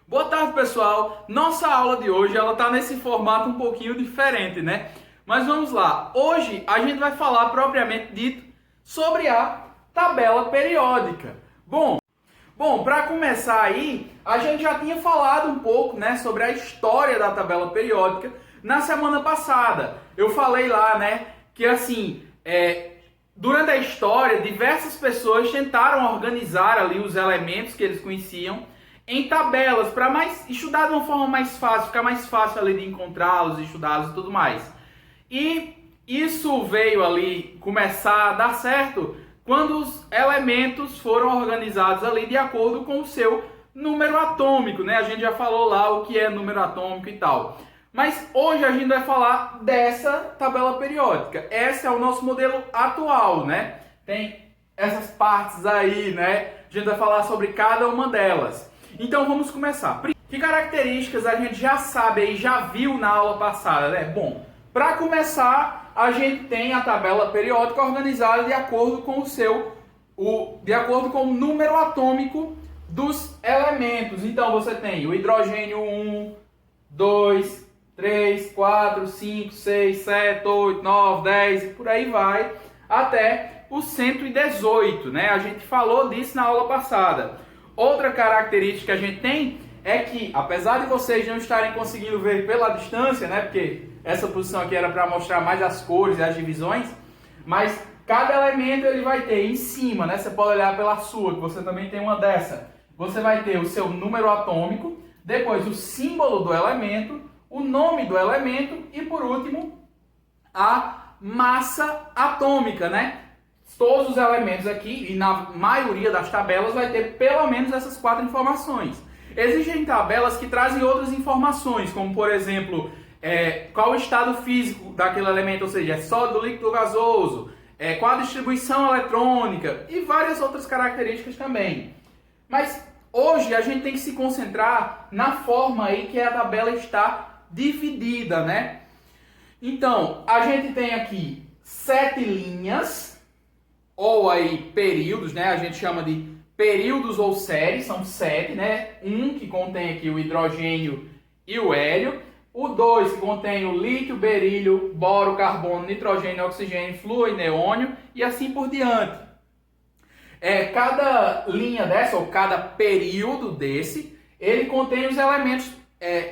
Boa tarde, pessoal. Nossa aula de hoje ela tá nesse formato um pouquinho diferente, né? Mas vamos lá. Hoje a gente vai falar propriamente dito sobre a tabela periódica. Bom, para começar aí, a gente já tinha falado um pouco, né, sobre a história da tabela periódica na semana passada. Eu falei lá, né, que assim, durante a história, diversas pessoas tentaram organizar ali os elementos que eles conheciam em tabelas, para estudar de uma forma mais fácil, ficar mais fácil ali de encontrá-los, estudá-los e tudo mais. E isso veio ali começar a dar certo quando os elementos foram organizados ali de acordo com o seu número atômico, né? A gente já falou lá o que é número atômico e tal. Mas hoje a gente vai falar dessa tabela periódica. Esse é o nosso modelo atual, né? Tem essas partes aí, né? A gente vai falar sobre cada uma delas. Então vamos começar. Que características a gente já sabe aí, já viu na aula passada, né? Bom, para começar, a gente tem a tabela periódica organizada de acordo com de acordo com o número atômico dos elementos. Então você tem o hidrogênio 1, 2, 3, 4, 5, 6, 7, 8, 9, 10 e por aí vai até o 118, né? A gente falou disso na aula passada. Outra característica que a gente tem é que, apesar de vocês não estarem conseguindo ver pela distância, né? Porque essa posição aqui era para mostrar mais as cores e as divisões, mas cada elemento ele vai ter em cima, né? Você pode olhar pela sua, que você também tem uma dessa. Você vai ter o seu número atômico, depois o símbolo do elemento, o nome do elemento e, por último, a massa atômica, né? Todos os elementos aqui, e na maioria das tabelas, vai ter pelo menos essas 4 informações. Existem tabelas que trazem outras informações, como, por exemplo, qual o estado físico daquele elemento, ou seja, é sólido, líquido ou gasoso, qual a distribuição eletrônica e várias outras características também. Mas hoje a gente tem que se concentrar na forma aí que a tabela está dividida, né? Então, a gente tem aqui 7 linhas, ou aí períodos, né? A gente chama de períodos ou séries, são 7, né? Um que contém aqui o hidrogênio e o hélio, o 2 que contém o lítio, berílio, boro, carbono, nitrogênio, oxigênio, flúor e neônio, e assim por diante. Cada linha dessa, ou cada período desse, ele contém os elementos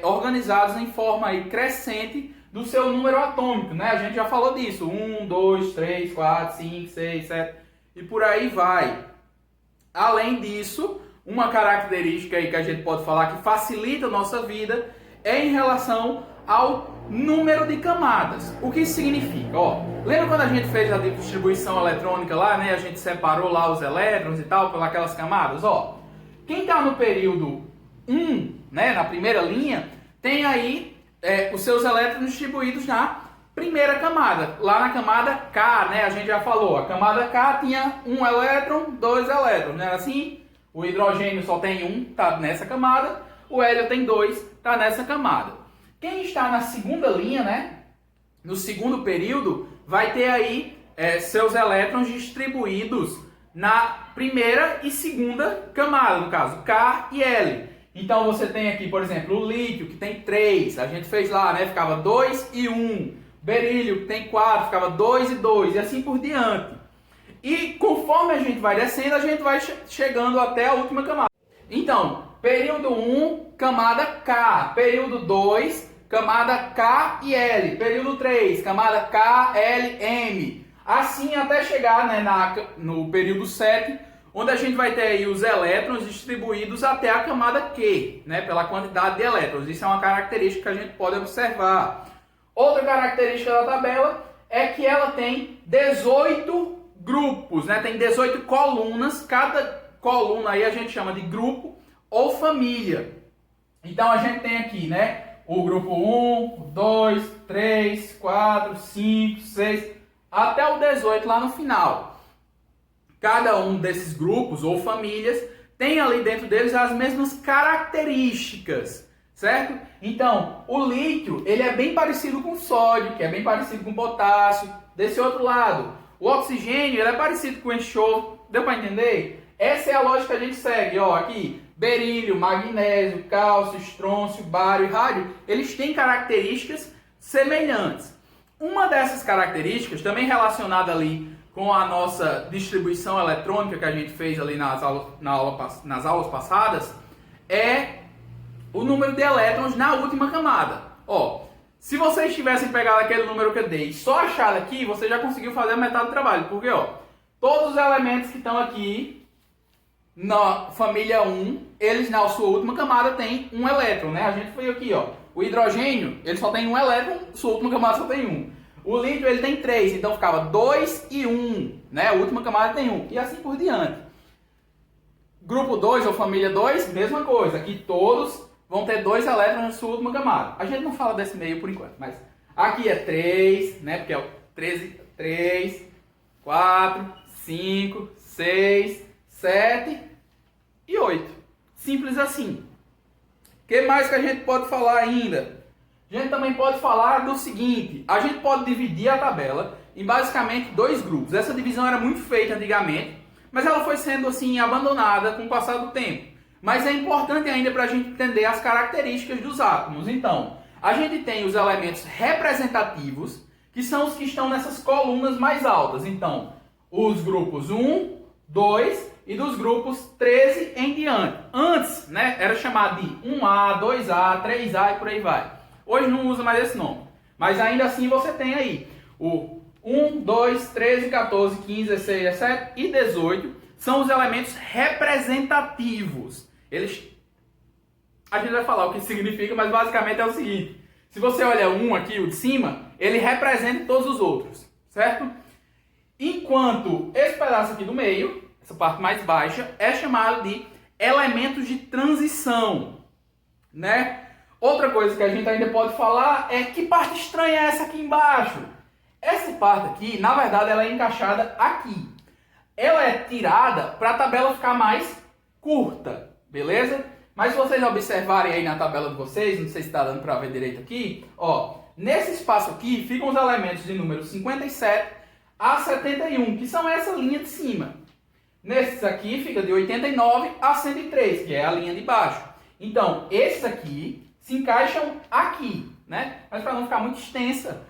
organizados em forma aí crescente do seu número atômico, né? A gente já falou disso. 1, 2, 3, 4, 5, 6, 7 e por aí vai. Além disso, uma característica aí que a gente pode falar que facilita a nossa vida é em relação ao número de camadas. O que isso significa? Lembra quando a gente fez a distribuição eletrônica lá, né? A gente separou lá os elétrons e tal, pelas camadas? Quem está no período 1, né, na primeira linha, tem aí os seus elétrons distribuídos na primeira camada, lá na camada K, né? A gente já falou, a camada K tinha um elétron, 2 elétrons, não era assim? O hidrogênio só tem 1, tá nessa camada, o hélio tem 2, tá nessa camada. Quem está na segunda linha, né? No segundo período, vai ter aí seus elétrons distribuídos na primeira e segunda camada, no caso K e L. Então você tem aqui, por exemplo, o lítio, que tem 3, a gente fez lá, né? Ficava 2 e 1. Berílio, que tem 4, ficava 2 e 2, e assim por diante. E conforme a gente vai descendo, a gente vai chegando até a última camada. Então, período 1, camada K. Período 2, camada K e L. Período 3, camada K, L, M. Assim até chegar, né, no período 7, onde a gente vai ter aí os elétrons distribuídos até a camada Q, né, pela quantidade de elétrons. Isso é uma característica que a gente pode observar. Outra característica da tabela é que ela tem 18 grupos, né? Tem 18 colunas, cada coluna aí a gente chama de grupo ou família. Então a gente tem aqui, né, o grupo 1, 2, 3, 4, 5, 6, até o 18 lá no final. Cada um desses grupos ou famílias tem ali dentro deles as mesmas características, certo? Então, o lítio, ele é bem parecido com o sódio, que é bem parecido com o potássio. Desse outro lado, o oxigênio, ele é parecido com o enxofre. Deu para entender? Essa é a lógica que a gente segue, aqui. berílio, magnésio, cálcio, estrôncio, bário e rádio, eles têm características semelhantes. Uma dessas características, também relacionada ali com a nossa distribuição eletrônica que a gente fez ali nas aulas passadas, é o número de elétrons na última camada. Ó, se vocês tivessem pegado aquele número que eu dei e só achado aqui, você já conseguiu fazer a metade do trabalho. Porque, ó, todos os elementos que estão aqui na família 1, eles na sua última camada têm um elétron, né? A gente foi aqui, ó. O hidrogênio, ele só tem um elétron, sua última camada só tem um. O lítio, ele tem 3, então ficava 2 e 1, né? A última camada tem 1. E assim por diante. Grupo 2 ou família 2, mesma coisa. Aqui todos vão ter 2 elétrons na sua última camada. A gente não fala desse meio por enquanto, mas aqui é 3, né? Porque é o 3, 4, 5, 6, 7 e 8. Simples assim. O que mais que a gente pode falar ainda? A gente também pode falar do seguinte: a gente pode dividir a tabela em basicamente 2 grupos. Essa divisão era muito feita antigamente, mas ela foi sendo assim abandonada com o passar do tempo. Mas é importante ainda para a gente entender as características dos átomos. Então, a gente tem os elementos representativos, que são os que estão nessas colunas mais altas. Então, os grupos 1, 2 e dos grupos 13 em diante. Antes, né, era chamado de 1A, 2A, 3A e por aí vai. Hoje não usa mais esse nome. Mas ainda assim você tem aí o 1, 2, 13, 14, 15, 16, 17 e 18 são os elementos representativos. A gente vai falar o que significa, mas basicamente é o seguinte. Se você olha um aqui, o de cima, ele representa todos os outros, certo? Enquanto esse pedaço aqui do meio, essa parte mais baixa, é chamado de elementos de transição, né? Outra coisa que a gente ainda pode falar é que parte estranha é essa aqui embaixo. Essa parte aqui, na verdade, ela é encaixada aqui. Ela é tirada para a tabela ficar mais curta, beleza? Mas se vocês observarem aí na tabela de vocês, não sei se está dando para ver direito aqui, ó, nesse espaço aqui ficam os elementos de número 57 a 71, que são essa linha de cima. Nesses aqui fica de 89 a 103, que é a linha de baixo. Então, esses aqui se encaixam aqui, né? Mas para não ficar muito extensa,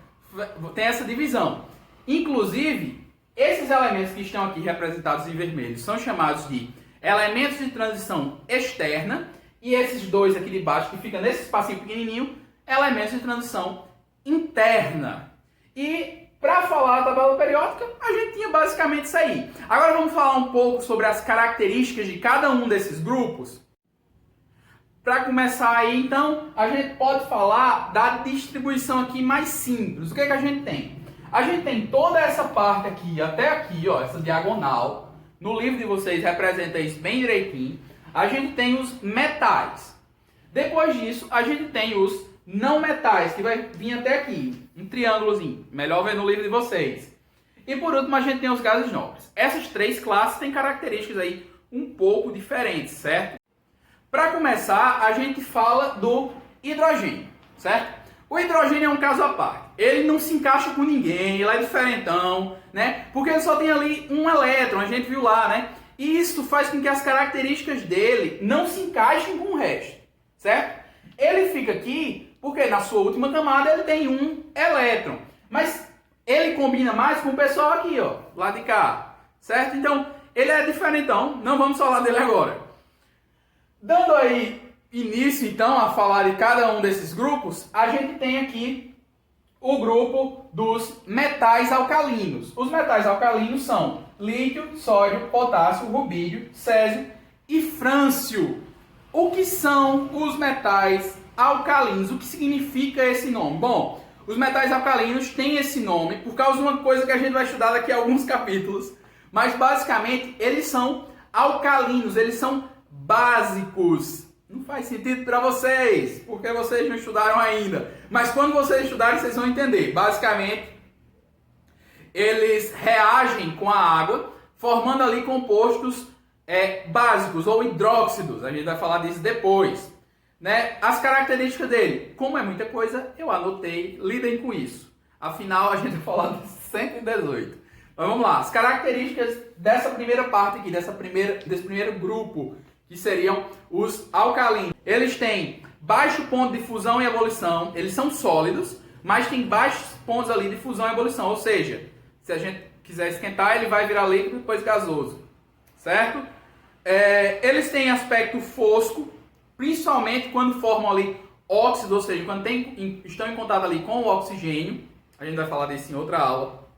tem essa divisão. Inclusive, esses elementos que estão aqui representados em vermelho são chamados de elementos de transição externa, e esses dois aqui de baixo, que ficam nesse espacinho pequenininho, elementos de transição interna. E para falar da tabela periódica, a gente tinha basicamente isso aí. Agora vamos falar um pouco sobre as características de cada um desses grupos. Para começar aí, então, a gente pode falar da distribuição aqui mais simples. O que é que a gente tem? A gente tem toda essa parte aqui, até aqui, ó, essa diagonal. No livro de vocês representa isso bem direitinho. A gente tem os metais. Depois disso, a gente tem os não metais, que vai vir até aqui. Um triângulozinho. Melhor ver no livro de vocês. E por último, a gente tem os gases nobres. Essas 3 classes têm características aí um pouco diferentes, certo? Para começar, a gente fala do hidrogênio, certo? O hidrogênio é um caso à parte. Ele não se encaixa com ninguém, ele é diferentão, né? Porque ele só tem ali um elétron, a gente viu lá, né? E isso faz com que as características dele não se encaixem com o resto, certo? Ele fica aqui porque na sua última camada ele tem um elétron. Mas ele combina mais com o pessoal aqui, ó, lá de cá, certo? Então, ele é diferentão, não vamos falar dele agora. Dando aí início, então, a falar de cada um desses grupos, a gente tem aqui o grupo dos metais alcalinos. Os metais alcalinos são lítio, sódio, potássio, rubídio, césio e frâncio. O que são os metais alcalinos? O que significa esse nome? Bom, os metais alcalinos têm esse nome por causa de uma coisa que a gente vai estudar daqui a alguns capítulos, mas basicamente eles são alcalinos, eles são básicos. Não faz sentido para vocês, porque vocês não estudaram ainda. Mas quando vocês estudarem, vocês vão entender. Basicamente, eles reagem com a água, formando ali compostos básicos ou hidróxidos. A gente vai falar disso depois, né? As características dele, como é muita coisa, eu anotei, lidem com isso. Afinal, a gente vai falar de 118. Mas vamos lá, as características dessa primeira parte aqui, desse primeiro grupo, que seriam os alcalinos. Eles têm baixo ponto de fusão e ebulição, eles são sólidos, mas tem baixos pontos ali de fusão e ebulição, ou seja, se a gente quiser esquentar, ele vai virar líquido e depois gasoso, certo? Eles têm aspecto fosco, principalmente quando formam ali óxidos, ou seja, quando estão em contato ali com o oxigênio. A gente vai falar disso em outra aula.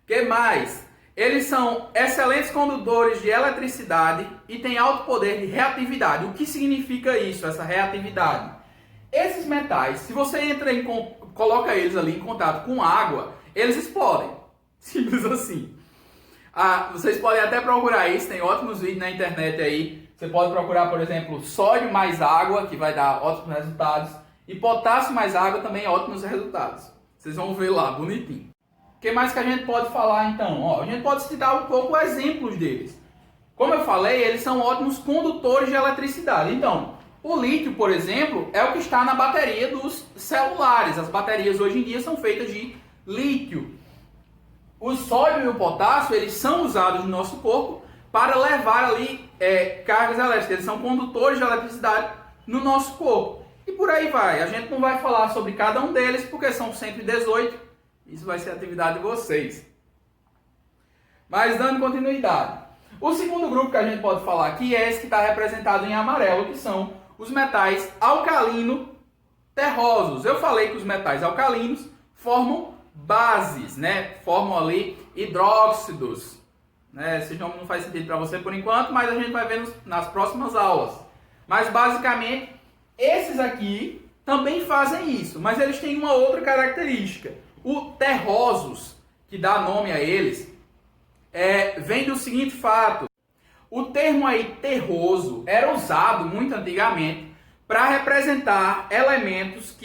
Que mais? Eles são excelentes condutores de eletricidade e têm alto poder de reatividade. O que significa isso, essa reatividade? Esses metais, se você coloca eles ali em contato com água, eles explodem. Simples assim. Vocês podem até procurar isso, tem ótimos vídeos na internet aí. Você pode procurar, por exemplo, sódio mais água, que vai dar ótimos resultados. E potássio mais água também ótimos resultados. Vocês vão ver lá, bonitinho. O que mais que a gente pode falar então? A gente pode citar um pouco exemplos deles. Como eu falei, eles são ótimos condutores de eletricidade. Então, o lítio, por exemplo, é o que está na bateria dos celulares. As baterias hoje em dia são feitas de lítio. O sódio e o potássio, eles são usados no nosso corpo para levar ali cargas elétricas. Eles são condutores de eletricidade no nosso corpo. E por aí vai. A gente não vai falar sobre cada um deles, porque são 118. Isso vai ser a atividade de vocês. Mas dando continuidade. O segundo grupo que a gente pode falar aqui é esse que está representado em amarelo, que são os metais alcalino-terrosos. Eu falei que os metais alcalinos formam bases, né? Formam ali hidróxidos. Esse nome não faz sentido para você por enquanto, mas a gente vai ver nas próximas aulas. Mas basicamente, esses aqui também fazem isso, mas eles têm uma outra característica. O terrosos, que dá nome a eles, vem do seguinte fato. O termo aí terroso era usado muito antigamente para representar elementos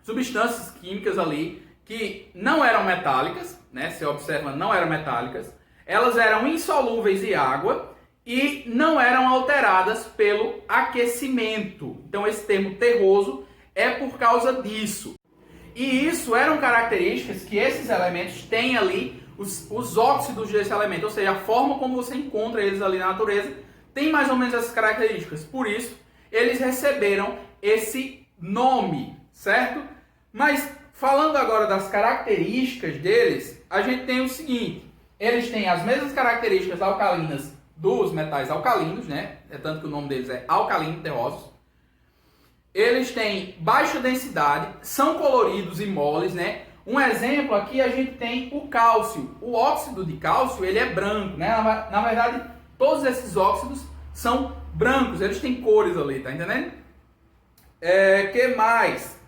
substâncias químicas ali, que não eram metálicas, né? Você observa, não eram metálicas. Elas eram insolúveis em água e não eram alteradas pelo aquecimento. Então esse termo terroso é por causa disso. E isso eram características que esses elementos têm ali, os óxidos desse elemento, ou seja, a forma como você encontra eles ali na natureza, tem mais ou menos essas características. Por isso, eles receberam esse nome, certo? Mas, falando agora das características deles, a gente tem o seguinte, eles têm as mesmas características alcalinas dos metais alcalinos, né? Tanto que o nome deles é alcalino-terrosos. Eles têm baixa densidade, são coloridos e moles, né? Um exemplo aqui a gente tem o cálcio. O óxido de cálcio, ele é branco, né? Na verdade, todos esses óxidos são brancos, eles têm cores ali, tá entendendo? Que mais?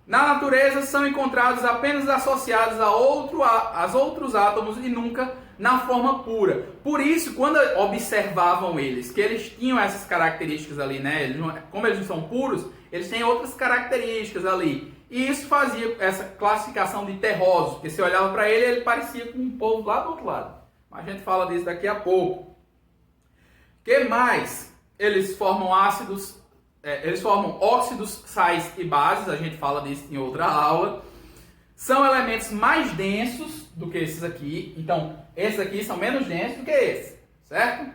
Na natureza são encontrados apenas associados a outros átomos e nunca na forma pura. Por isso, quando observavam eles, que eles tinham essas características ali, né? Como eles não são puros, eles têm outras características ali. E isso fazia essa classificação de terrosos, porque se olhava para ele, ele parecia com um povo lá do outro lado. Mas a gente fala disso daqui a pouco. O que mais? Eles formam ácidos, eles formam óxidos, sais e bases, a gente fala disso em outra aula. São elementos mais densos do que esses aqui. Então, esses aqui são menos densos do que esses, certo?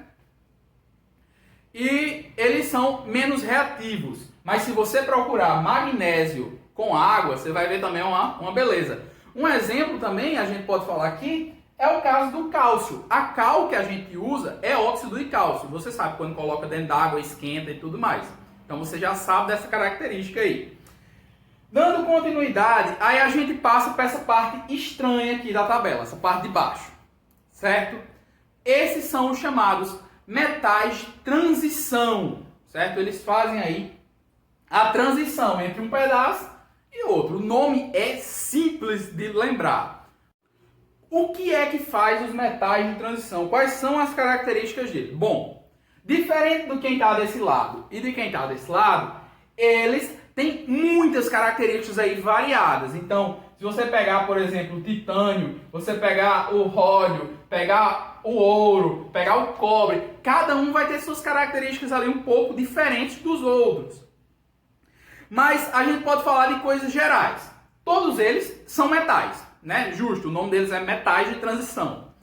E eles são menos reativos. Mas se você procurar magnésio com água, você vai ver também uma beleza. Um exemplo também, a gente pode falar aqui, é o caso do cálcio. A cal que a gente usa é óxido de cálcio. Você sabe, quando coloca dentro d'água, esquenta e tudo mais. Então você já sabe dessa característica aí. Dando continuidade, aí a gente passa para essa parte estranha aqui da tabela, essa parte de baixo, certo? Esses são os chamados metais de transição, certo? Eles fazem aí a transição entre um pedaço e outro. O nome é simples de lembrar. O que é que faz os metais de transição? Quais são as características dele? Bom, diferente do quem está desse lado e de quem está desse lado, eles têm muitas características aí variadas. Então, se você pegar, por exemplo, o titânio, você pegar o ródio, pegar o ouro, pegar o cobre, cada um vai ter suas características ali um pouco diferentes dos outros. Mas a gente pode falar de coisas gerais. Todos eles são metais, né? Justo, o nome deles é metais de transição.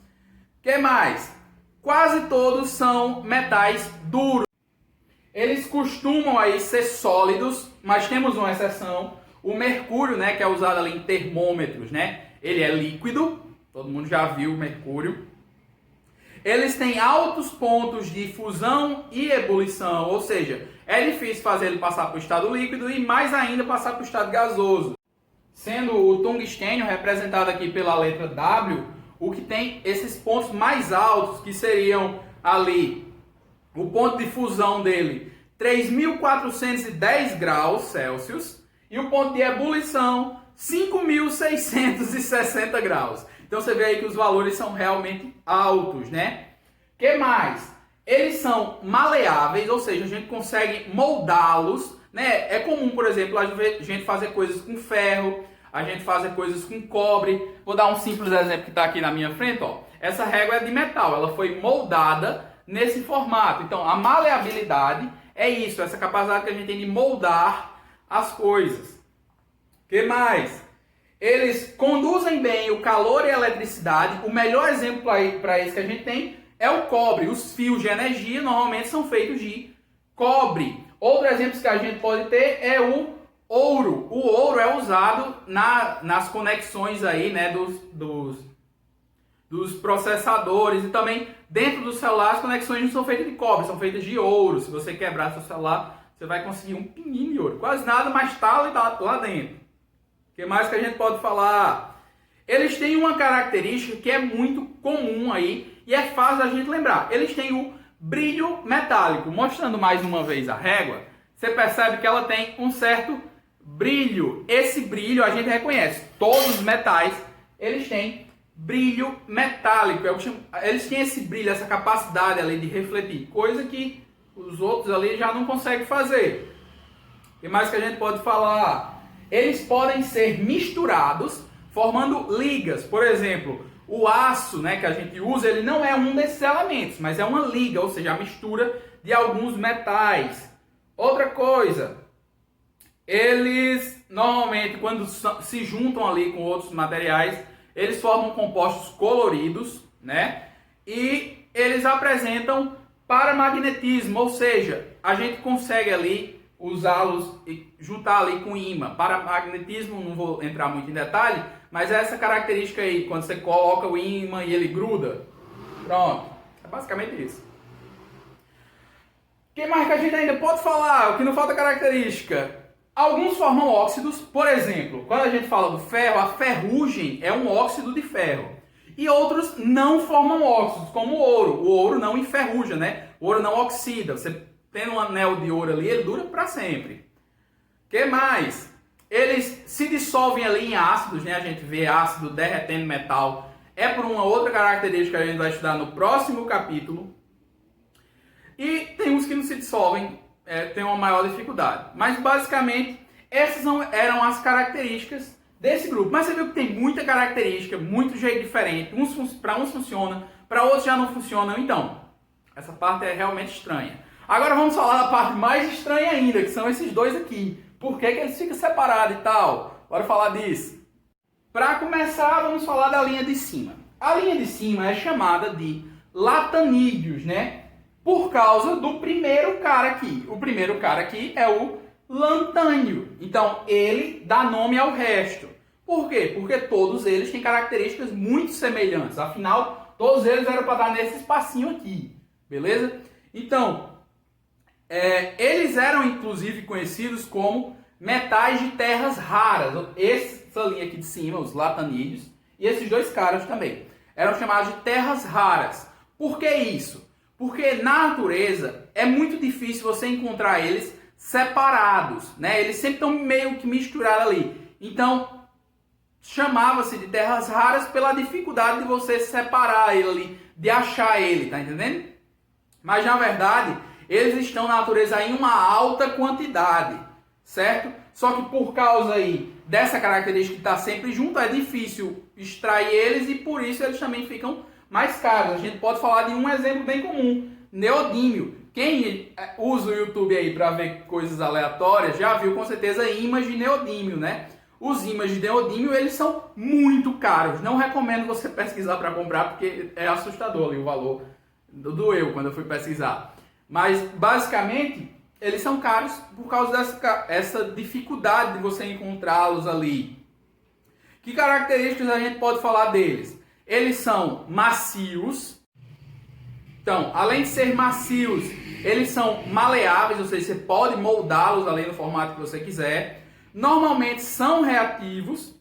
O que mais? quase todos são metais duros. Eles costumam aí ser sólidos, mas temos uma exceção. O mercúrio, né, que é usado ali em termômetros, né, ele é líquido. Todo mundo já viu o mercúrio. Eles têm altos pontos de fusão e ebulição, ou seja, é difícil fazer ele passar para o estado líquido e mais ainda passar para o estado gasoso. Sendo o tungstênio representado aqui pela letra W, o que tem esses pontos mais altos, que seriam ali o ponto de fusão dele, 3.410 graus Celsius, e o ponto de ebulição, 5.660 graus. Então você vê aí que os valores são realmente altos, né? O que mais? Eles são maleáveis, ou seja, a gente consegue moldá-los, né? É comum, por exemplo, a gente fazer coisas com ferro, a gente fazer coisas com cobre. Vou dar um simples exemplo que está aqui na minha frente, ó. Essa régua é de metal, ela foi moldada nesse formato. Então, a maleabilidade é isso, essa capacidade que a gente tem de moldar as coisas. O que mais? Eles conduzem bem o calor e a eletricidade. O melhor exemplo para isso que a gente tem é o cobre. Os fios de energia normalmente são feitos de cobre. Outro exemplo que a gente pode ter é o ouro. O ouro é usado nas conexões aí, né, dos processadores, e também dentro do celular as conexões não são feitas de cobre, são feitas de ouro. Se você quebrar seu celular, você vai conseguir um pinguinho de ouro. Quase nada, mas está lá dentro. O que mais que a gente pode falar? Eles têm uma característica que é muito comum aí e é fácil a gente lembrar. Eles têm o brilho metálico. Mostrando mais uma vez a régua, você percebe que ela tem um certo brilho. Esse brilho a gente reconhece. Todos os metais, eles têm brilho metálico. Eles têm esse brilho, essa capacidade ali de refletir, coisa que os outros ali já não conseguem fazer. O que mais que a gente pode falar? Eles podem ser misturados formando ligas. Por exemplo, o aço, né, que a gente usa, ele não é um desses elementos, mas é uma liga, ou seja, a mistura de alguns metais. Outra coisa, eles normalmente, quando se juntam ali com outros materiais, eles formam compostos coloridos, né? E eles apresentam paramagnetismo, ou seja, a gente consegue ali usá-los e juntar ali com ímã. Paramagnetismo, não vou entrar muito em detalhe, mas é essa característica aí, quando você coloca o ímã e ele gruda. Pronto, é basicamente isso. O que mais que a gente ainda pode falar? O que não falta característica? Alguns formam óxidos, por exemplo, quando a gente fala do ferro, a ferrugem é um óxido de ferro. E outros não formam óxidos, como o ouro. O ouro não enferruja, né? O ouro não oxida. Você tendo um anel de ouro ali, ele dura para sempre. O que mais? Eles se dissolvem ali em ácidos, né? A gente vê ácido derretendo metal. É por uma outra característica que a gente vai estudar no próximo capítulo. E tem uns que não se dissolvem, tem uma maior dificuldade. Mas basicamente, essas eram as características desse grupo. Mas você viu que tem muita característica, muito jeito diferente. Para uns funciona, para outros já não funcionam. Então, essa parte é realmente estranha. Agora vamos falar da parte mais estranha ainda, que são esses dois aqui. Por que eles ficam separados e tal? Bora falar disso. Para começar, vamos falar da linha de cima. A linha de cima é chamada de latanídeos, né? Por causa do primeiro cara aqui. O primeiro cara aqui é o lantânio. Então, ele dá nome ao resto. Por quê? Porque todos eles têm características muito semelhantes. Afinal, todos eles eram para dar nesse espacinho aqui. Beleza? Então, eles eram inclusive conhecidos como metais de terras raras. Essa linha aqui de cima, os latanídeos, e esses dois caras também, eram chamados de terras raras. Por que isso? Porque na natureza é muito difícil você encontrar eles separados, né? Eles sempre estão meio que misturados ali. Então, chamava-se de terras raras pela dificuldade de você separar ele ali, de achar ele, tá entendendo? Mas na verdade, eles estão na natureza em uma alta quantidade, certo? Só que por causa aí dessa característica que está sempre junto, é difícil extrair eles e por isso eles também ficam mais caros. A gente pode falar de um exemplo bem comum, neodímio. Quem usa o YouTube aí para ver coisas aleatórias já viu com certeza ímãs de neodímio, né? Os ímãs de neodímio, eles são muito caros. Não recomendo você pesquisar para comprar porque é assustador ali o valor Doeu quando eu fui pesquisar. Mas, basicamente, eles são caros por causa dessa dificuldade de você encontrá-los ali. Que características a gente pode falar deles? Eles são macios. Então, além de ser macios, eles são maleáveis, ou seja, você pode moldá-los ali no formato que você quiser. Normalmente são reativos,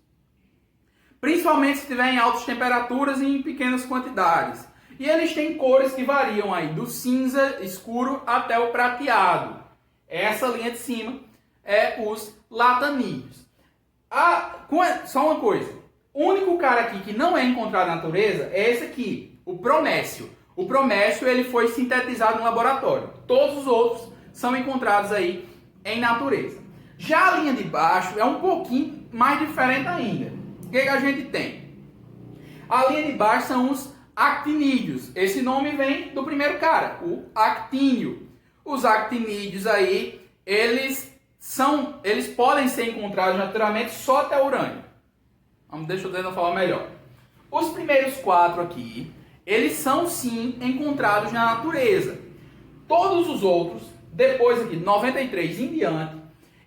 principalmente se estiver em altas temperaturas e em pequenas quantidades. E eles têm cores que variam aí do cinza escuro até o prateado. Essa linha de cima é os latanídeos. Só uma coisa, o único cara aqui que não é encontrado na natureza é esse aqui, o promécio. O promécio ele foi sintetizado no laboratório. Todos os outros são encontrados aí em natureza. Já a linha de baixo é um pouquinho mais diferente ainda. O que a gente tem? A linha de baixo são os actinídeos. Esse nome vem do primeiro cara, o actínio. Os actinídeos aí, eles podem ser encontrados naturalmente só até urânio. Deixa eu tentar falar melhor. Os primeiros 4 aqui, eles são sim encontrados na natureza. Todos os outros, depois aqui, 93 em diante,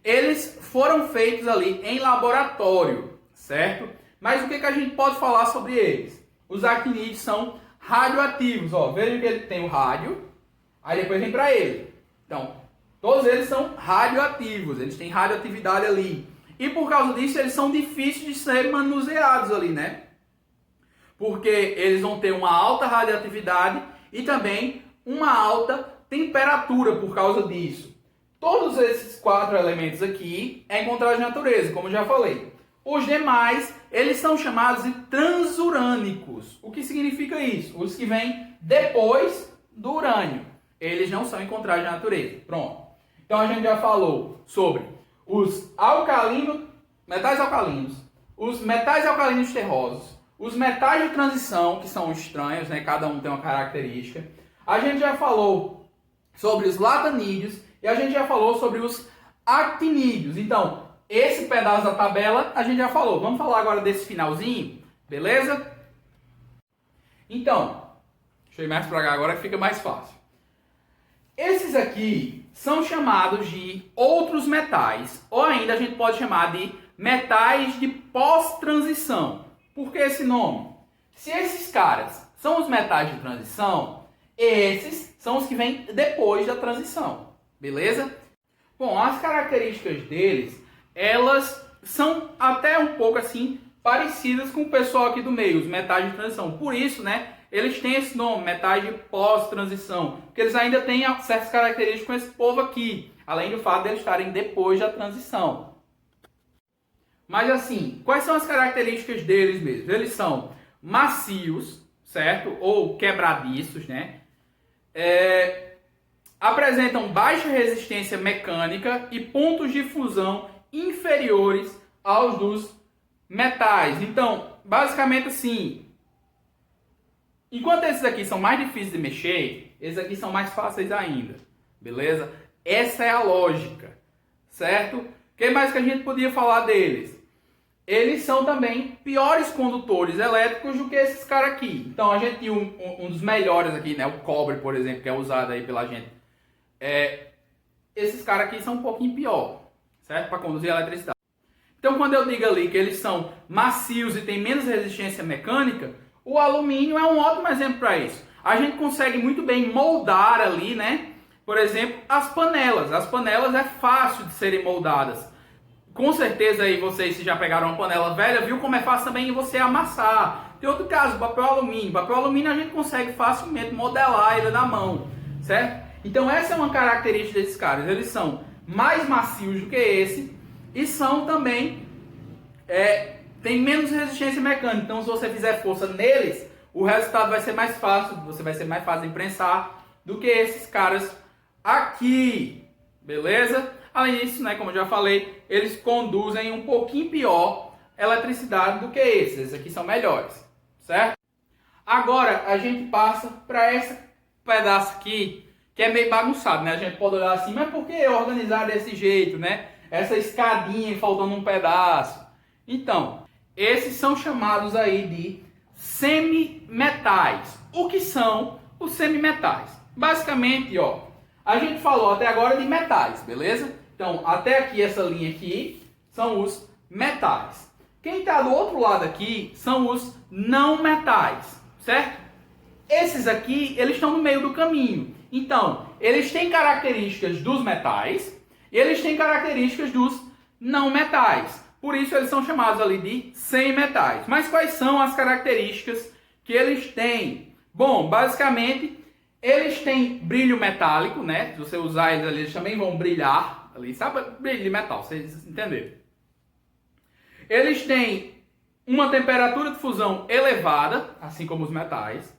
eles foram feitos ali em laboratório, certo? Mas o que a gente pode falar sobre eles? Os actinídeos são radioativos. Ó, veja que ele tem o rádio, aí depois vem para ele. Então, todos eles são radioativos, eles têm radioatividade ali. E por causa disso, eles são difíceis de ser manuseados ali, né? Porque eles vão ter uma alta radioatividade e também uma alta temperatura por causa disso. Todos esses 4 elementos aqui é encontrado na natureza, como já falei. Os demais, eles são chamados de transurânicos. O que significa isso? Os que vêm depois do urânio. Eles não são encontrados na natureza. Pronto. Então a gente já falou sobre os metais alcalinos, os metais alcalinos terrosos, os metais de transição, que são estranhos, né? Cada um tem uma característica. A gente já falou sobre os latanídeos e a gente já falou sobre os actinídeos. Então, esse pedaço da tabela a gente já falou. Vamos falar agora desse finalzinho, beleza? Então, deixa eu ir mais para cá agora que fica mais fácil. Esses aqui são chamados de outros metais, ou ainda a gente pode chamar de metais de pós-transição. Por que esse nome? Se esses caras são os metais de transição, esses são os que vêm depois da transição, beleza? Bom, as características deles, elas são até um pouco assim parecidas com o pessoal aqui do meio, os metais de transição. Por isso, né, eles têm esse nome, metais de pós-transição, porque eles ainda têm certas características com esse povo aqui, além do fato de eles estarem depois da transição. Mas assim, quais são as características deles mesmo? Eles são macios, certo? Ou quebradiços, né? Apresentam baixa resistência mecânica e pontos de fusão inferiores aos dos metais. Então, basicamente assim, enquanto esses aqui são mais difíceis de mexer, esses aqui são mais fáceis ainda, beleza? Essa é a lógica, certo? O que mais que a gente podia falar deles? Eles são também piores condutores elétricos do que esses caras aqui. Então a gente tinha um dos melhores aqui, né? O cobre, por exemplo, que é usado aí pela gente. Esses caras aqui são um pouquinho pior, certo? Para conduzir eletricidade. Então quando eu digo ali que eles são macios e têm menos resistência mecânica, o alumínio é um ótimo exemplo para isso. A gente consegue muito bem moldar ali, né? Por exemplo, as panelas. As panelas é fácil de serem moldadas. Com certeza aí vocês, se já pegaram uma panela velha, viu como é fácil também você amassar. Tem outro caso, papel alumínio. Papel alumínio a gente consegue facilmente modelar ele na mão, certo? Então essa é uma característica desses caras. Eles são mais macios do que esse e são também, tem menos resistência mecânica. Então se você fizer força neles, o resultado vai ser mais fácil, você vai ser mais fácil de prensar do que esses caras aqui, beleza? Além disso, né, como eu já falei, eles conduzem um pouquinho pior eletricidade do que esses. Esses aqui são melhores, certo? Agora a gente passa para esse pedaço aqui, que é meio bagunçado, né? A gente pode olhar assim, mas por que organizar desse jeito, né? Essa escadinha faltando um pedaço. Então, esses são chamados aí de semimetais. O que são os semimetais. Basicamente, ó, a gente falou até agora de metais, beleza? Então, até aqui, essa linha aqui, são os metais. Quem está do outro lado aqui são os não metais, certo? Esses aqui, eles estão no meio do caminho. Então, eles têm características dos metais e eles têm características dos não metais. Por isso, eles são chamados ali de semimetais. Mas quais são as características que eles têm? Bom, basicamente, eles têm brilho metálico, né? Se você usar eles ali, eles também vão brilhar ali. Sabe? Brilho de metal, vocês entenderam. Eles têm uma temperatura de fusão elevada, assim como os metais.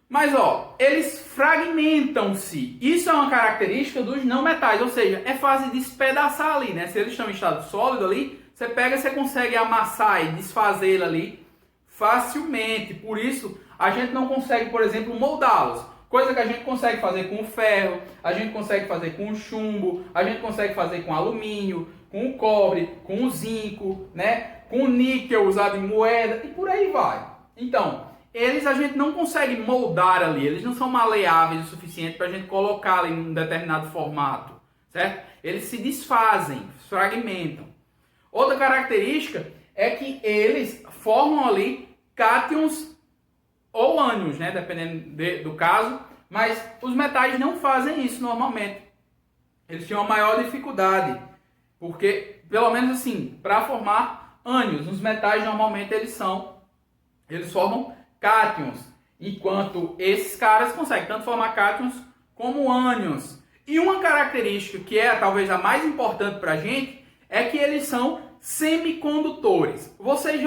Mas, ó, eles fragmentam-se. Isso é uma característica dos não metais, ou seja, é fácil de despedaçar ali, né? Se eles estão em estado sólido ali, você pega e você consegue amassar e desfazer ele ali facilmente. Por isso, a gente não consegue, por exemplo, moldá-los. Coisa que a gente consegue fazer com o ferro, a gente consegue fazer com o chumbo, a gente consegue fazer com alumínio, com o cobre, com o zinco, né? Com o níquel usado em moeda e por aí vai. Então, eles a gente não consegue moldar ali, eles não são maleáveis o suficiente para a gente colocar ali em um determinado formato, certo? Eles se desfazem, fragmentam. Outra característica é que eles formam ali cátions ou ânions, né? Dependendo do caso, mas os metais não fazem isso normalmente. Eles têm uma maior dificuldade, porque, pelo menos assim, para formar ânions, os metais normalmente eles formam cátions, enquanto esses caras conseguem tanto formar cátions como ânions. E uma característica que é talvez a mais importante para a gente é que eles são semicondutores. Vocês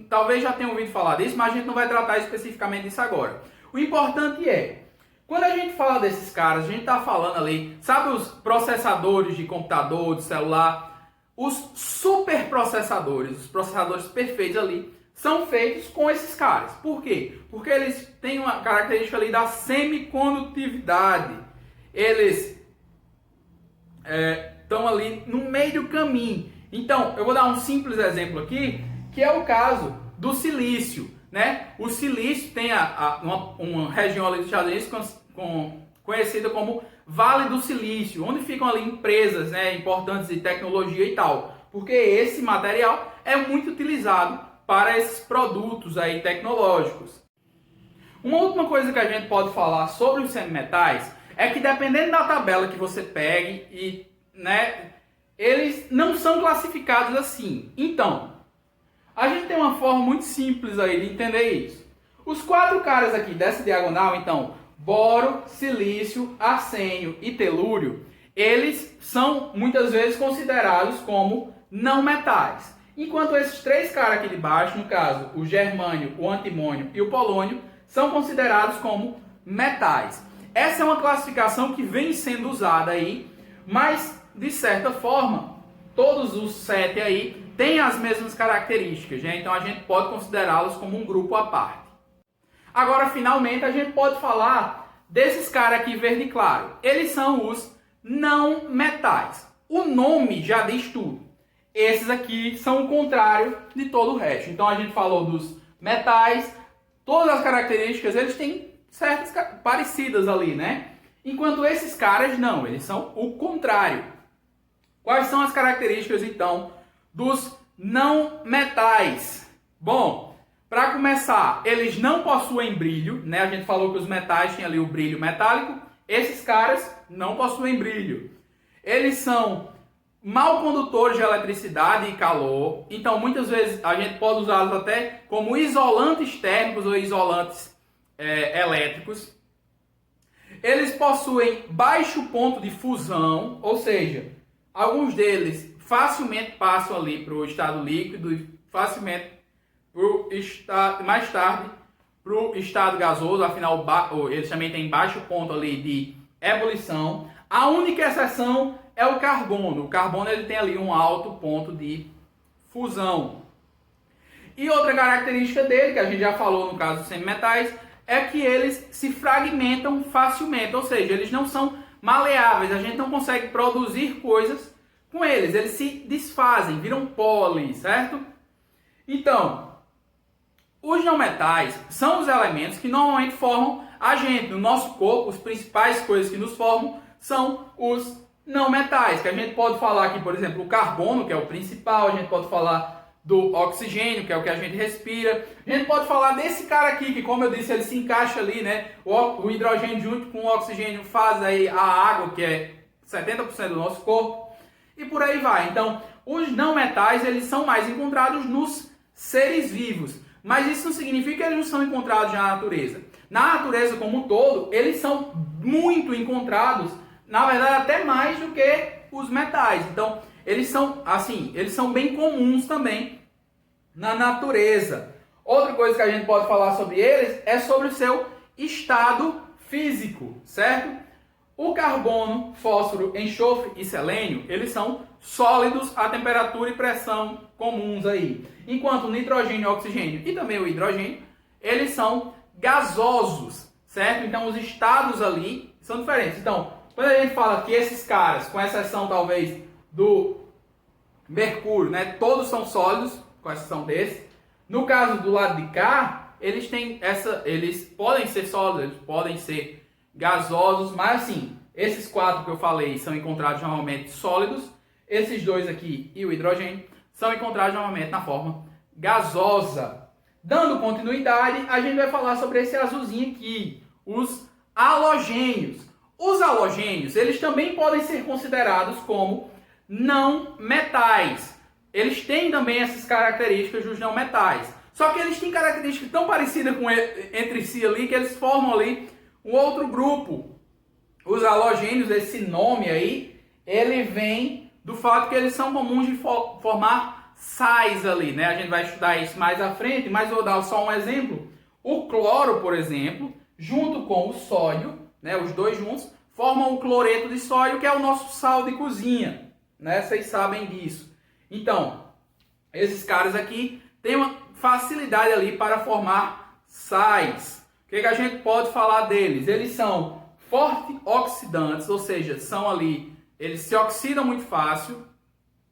talvez já tenham ouvido falar disso, mas a gente não vai tratar especificamente disso agora. O importante é, quando a gente fala desses caras, a gente está falando ali, sabe os processadores de computador, de celular, os superprocessadores, os processadores perfeitos ali, são feitos com esses caras. Por quê? Porque eles têm uma característica ali da semicondutividade. Eles estão ali no meio do caminho. Então, eu vou dar um simples exemplo aqui, que é o caso do silício, né? O silício tem uma região ali dos Estados Unidos conhecida como Vale do Silício, onde ficam ali empresas, né, importantes de tecnologia e tal. Porque esse material é muito utilizado para esses produtos aí tecnológicos. Uma última coisa que a gente pode falar sobre os semimetais é que dependendo da tabela que você pegue, eles não são classificados assim. Então, a gente tem uma forma muito simples aí de entender isso. Os 4 caras aqui dessa diagonal, então, boro, silício, arsênio e telúrio, eles são muitas vezes considerados como não metais. Enquanto esses 3 caras aqui de baixo, no caso, o germânio, o antimônio e o polônio, são considerados como metais. Essa é uma classificação que vem sendo usada aí, mas, de certa forma, todos os 7 aí têm as mesmas características, né? Então a gente pode considerá-los como um grupo à parte. Agora, finalmente, a gente pode falar desses caras aqui verde claro. Eles são os não metais. O nome já diz tudo. Esses aqui são o contrário de todo o resto. Então a gente falou dos metais, todas as características, eles têm certas parecidas ali, né? Enquanto esses caras não, eles são o contrário. Quais são as características então dos não metais? Bom, para começar, eles não possuem brilho, né? A gente falou que os metais têm ali o brilho metálico. Esses caras não possuem brilho. Eles são mal condutores de eletricidade e calor, então muitas vezes a gente pode usá-los até como isolantes térmicos ou isolantes elétricos. Eles possuem baixo ponto de fusão, ou seja, alguns deles facilmente passam ali para o estado líquido e facilmente mais tarde para o estado gasoso, afinal eles também têm baixo ponto ali de ebulição. A única exceção é o carbono. O carbono ele tem ali um alto ponto de fusão. E outra característica dele, que a gente já falou no caso dos semimetais, é que eles se fragmentam facilmente, ou seja, eles não são maleáveis, a gente não consegue produzir coisas com eles, eles se desfazem, viram pó ali, certo? Então, Os não metais são os elementos que normalmente formam a gente. No nosso corpo, as principais coisas que nos formam são os não metais, que a gente pode falar aqui, por exemplo, o carbono, que é o principal, a gente pode falar do oxigênio, que é o que a gente respira. A gente pode falar desse cara aqui, que como eu disse, ele se encaixa ali, né? O hidrogênio junto com o oxigênio faz aí a água, que é 70% do nosso corpo. E por aí vai. Então, os não metais, eles são mais encontrados nos seres vivos. Mas isso não significa que eles não são encontrados na natureza. Na natureza como um todo, eles são muito encontrados, na verdade até mais do que os metais. Então, eles são assim, eles são bem comuns também na natureza. Outra coisa que a gente pode falar sobre eles é sobre o seu estado físico, certo? O carbono, fósforo, enxofre e selênio, eles são sólidos a temperatura e pressão comuns aí. Enquanto o nitrogênio, o oxigênio e também o hidrogênio, eles são gasosos, certo? Então os estados ali são diferentes. Então, quando a gente fala que esses caras, com exceção talvez do mercúrio, né, todos são sólidos, com exceção desse. No caso do lado de cá, eles podem ser sólidos, eles podem ser gasosos, mas assim, esses quatro que eu falei são encontrados normalmente sólidos, esses dois aqui e o hidrogênio são encontrados normalmente na forma gasosa. Dando continuidade, a gente vai falar sobre esse azulzinho aqui, os halogênios. Os halogênios, eles também podem ser considerados como não metais. Eles têm também essas características dos não metais. Só que eles têm características tão parecidas entre si ali que eles formam ali um outro grupo. Os halogênios, esse nome aí, ele vem do fato que eles são comuns de formar sais ali, né? A gente vai estudar isso mais à frente, mas vou dar só um exemplo. O cloro, por exemplo, junto com o sódio, né, os dois juntos, formam o cloreto de sódio, que é o nosso sal de cozinha, né? Vocês sabem disso. Então, esses caras aqui têm uma facilidade ali para formar sais. O que a gente pode falar deles? Eles são forte oxidantes, ou seja, são ali, eles se oxidam muito fácil,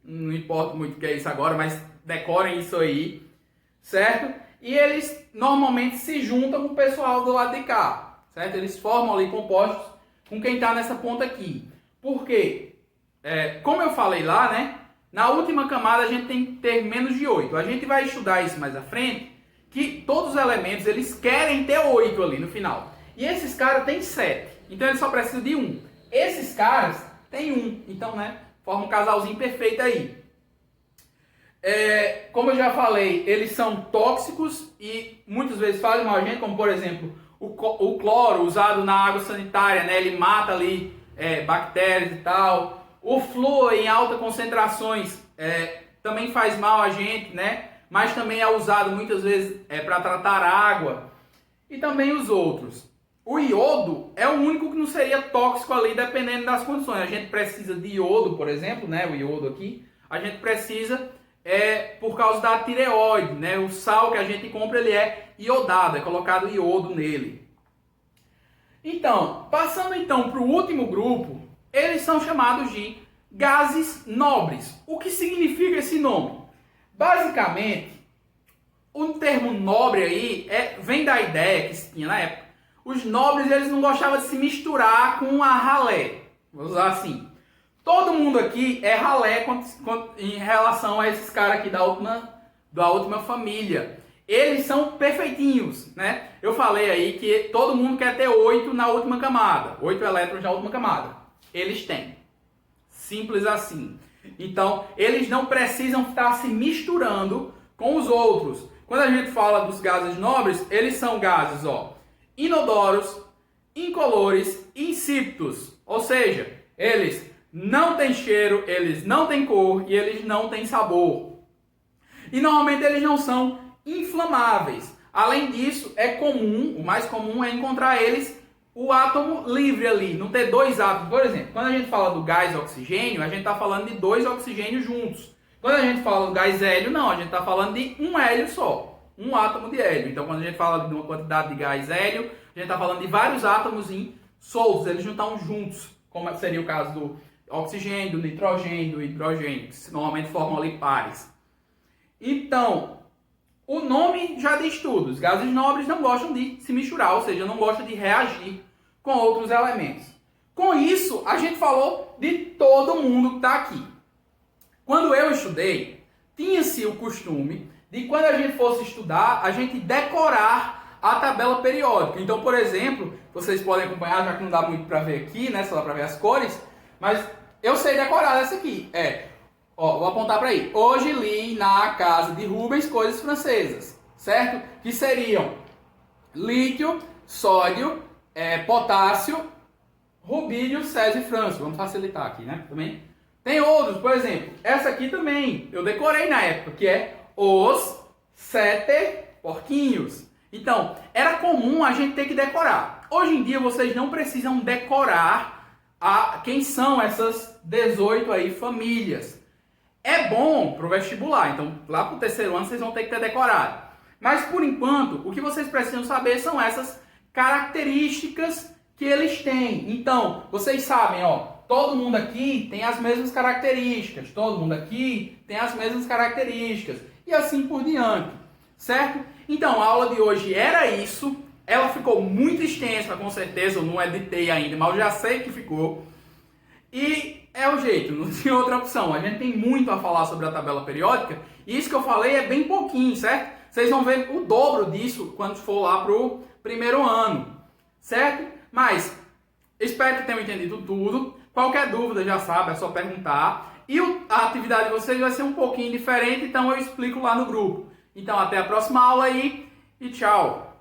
não importa muito o que é isso agora, mas decorem isso aí, certo? E eles normalmente se juntam com o pessoal do lado de cá, certo? Eles formam ali compostos com quem está nessa ponta aqui. Por quê? Como eu falei lá, né? Na última camada a gente tem que ter menos de 8. A gente vai estudar isso mais à frente, que todos os elementos eles querem ter 8 ali no final. E esses caras têm 7. Então eles só precisam de 1. Esses caras têm 1. Então, né? Forma um casalzinho perfeito aí. Como eu já falei, eles são tóxicos e muitas vezes fazem mal a gente, como por exemplo, o cloro usado na água sanitária, né? Ele mata ali bactérias e tal. O flúor em altas concentrações também faz mal a gente, né? Mas também é usado muitas vezes para tratar água. E também os outros. O iodo é o único que não seria tóxico ali, dependendo das condições. A gente precisa de iodo, por exemplo, né? O iodo aqui. A gente precisa por causa da tireoide, né? O sal que a gente compra, ele é iodado, é colocado iodo nele. Então, passando então para o último grupo, eles são chamados de gases nobres. O que significa esse nome? Basicamente, o termo nobre aí vem da ideia que se tinha na época. Os nobres, eles não gostavam de se misturar com a ralé. Vou usar assim. Todo mundo aqui é ralé em relação a esses caras aqui da última família. Eles são perfeitinhos, né? Eu falei aí que todo mundo quer ter 8 na última camada. 8 elétrons na última camada. Eles têm. Simples assim. Então, eles não precisam estar se misturando com os outros. Quando a gente fala dos gases nobres, eles são gases, inodoros, incolores e insípidos. Ou seja, eles não têm cheiro, eles não têm cor e eles não têm sabor. E normalmente eles não são inflamáveis. Além disso, é comum, o mais comum é encontrar eles o átomo livre ali, não ter dois átomos. Por exemplo, quando a gente fala do gás oxigênio, a gente está falando de 2 oxigênios juntos. Quando a gente fala do gás hélio, não, a gente está falando de um hélio só, um átomo de hélio. Então, quando a gente fala de uma quantidade de gás hélio, a gente está falando de vários átomos soltos, eles não estão juntos, como seria o caso do oxigênio, do nitrogênio, do hidrogênio, que normalmente formam ali pares. Então, O nome já diz tudo. Os gases nobres não gostam de se misturar, ou seja, não gostam de reagir com outros elementos. Com isso, a gente falou de todo mundo que está aqui. Quando eu estudei, tinha-se o costume de quando a gente fosse estudar, a gente decorar a tabela periódica. Então, por exemplo, vocês podem acompanhar, já que não dá muito para ver aqui, né? Só dá para ver as cores, mas eu sei decorar essa aqui. Vou apontar para aí. Hoje li na casa de Rubens coisas francesas, certo? Que seriam lítio, sódio, potássio, rubídio, césio e frâncio. Vamos facilitar aqui, né? Também. Tem outros, por exemplo, essa aqui também, eu decorei na época, que é os 7 porquinhos. Então, era comum a gente ter que decorar. Hoje em dia, vocês não precisam decorar quem são essas 18 aí famílias. É bom para o vestibular, então lá para o terceiro ano vocês vão ter que ter decorado. Mas, por enquanto, o que vocês precisam saber são essas características que eles têm. Então, vocês sabem, todo mundo aqui tem as mesmas características, todo mundo aqui tem as mesmas características, e assim por diante, certo? Então, a aula de hoje era isso, ela ficou muito extensa, com certeza, eu não editei ainda, mas eu já sei que ficou, e é o jeito, não tem outra opção, a gente tem muito a falar sobre a tabela periódica, e isso que eu falei é bem pouquinho, certo? Vocês vão ver o dobro disso quando for lá pro primeiro ano, certo? Mas, espero que tenham entendido tudo. Qualquer dúvida, já sabe, é só perguntar. E a atividade de vocês vai ser um pouquinho diferente, então eu explico lá no grupo. Então, até a próxima aula aí e tchau!